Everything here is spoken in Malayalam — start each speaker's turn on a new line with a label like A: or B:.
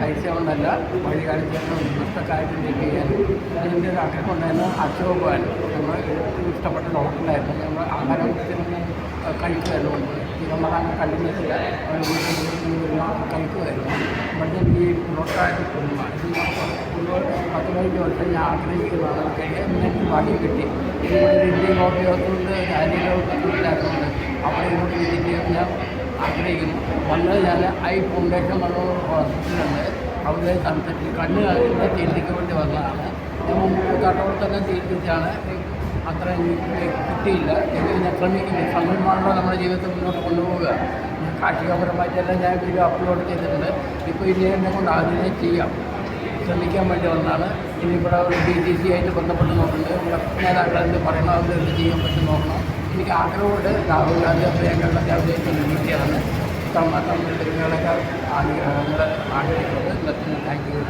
A: പൈസ കൊണ്ടല്ല വഴി കാണിച്ചാലും നഷ്ടക്കാര്യത്തിലേക്ക് ചെയ്യാനും അതിൻ്റെ ഒരു ആഗ്രഹം ഉണ്ടായിരുന്നു. അശോക് ഭവൻ നമ്മൾ ഇഷ്ടപ്പെട്ട ഡോക്ടറായിരുന്നു. ഞങ്ങൾ ആഹാരം കഴിക്കുമായിരുന്നു. സ്ഥിരമാകാൻ കഴിയുന്നില്ല, കഴിക്കുമായിരുന്നു. പക്ഷേ ഈ പുറത്തായിട്ട് കുടുംബ 10-15 വർഷം ഞാൻ ആഗ്രഹിക്കുന്നതാണ്. എനിക്ക് ഭാഗ്യം കിട്ടി. ഇവിടെ ഇന്ത്യൻ ഗോപിയോത്തുകൊണ്ട് രാജ്യങ്ങളില്ലാത്തതുകൊണ്ട് അവിടെ ഇങ്ങോട്ട് വിസിറ്റ് ചെയ്യാൻ ഞാൻ ആഗ്രഹിക്കുന്നു. വന്നത് ഞാൻ ഐ ഫൗണ്ടേഷൻ പറഞ്ഞ ഹോസ്പിറ്റലുണ്ട്. അവിടെ കൺസൾട്ട് കണ്ണിൻ്റെ ചികിത്സയ്ക്ക് വേണ്ടി വന്നതാണ്. ഞാൻ മുമ്പ് കട്ടോടെ തന്നെ ചികിത്സിച്ചാണ്. അത്ര കിട്ടിയില്ല. എങ്കിലും ഞാൻ ശ്രമിക്കുന്നു. ശ്രമമാണല്ലോ നമ്മുടെ ജീവിതത്തിൽ മുന്നോട്ട് കൊണ്ടുപോവുക. കാർഷികപരമായിട്ടെല്ലാം ഞാൻ വീഡിയോ അപ്ലോഡ് ചെയ്തിട്ടുണ്ട്. ഇപ്പോൾ ഇനി എന്നെ കൊണ്ട് അതിനെ ചെയ്യാം ശ്രമിക്കാൻ വേണ്ടി വന്നതാണ്. ഇനിയിവിടെ ഒരു BTC ആയിട്ട് ബന്ധപ്പെട്ട് നോക്കുന്നുണ്ട്. നമ്മുടെ നേതാക്കളെന്ത് പറയണം, അത് എന്ത് ചെയ്യാൻ പറ്റും നോക്കണം. എനിക്ക് ആഗ്രഹമുണ്ട്. രാഹുൽ ഗാന്ധി പ്രിയങ്ക ഗാന്ധി അവരെയൊക്കെ മീറ്റ് ചെയ്യണം. തമ്മിൽ നിങ്ങളൊക്കെ ആഗ്രഹിക്കുന്നത്. Thank you.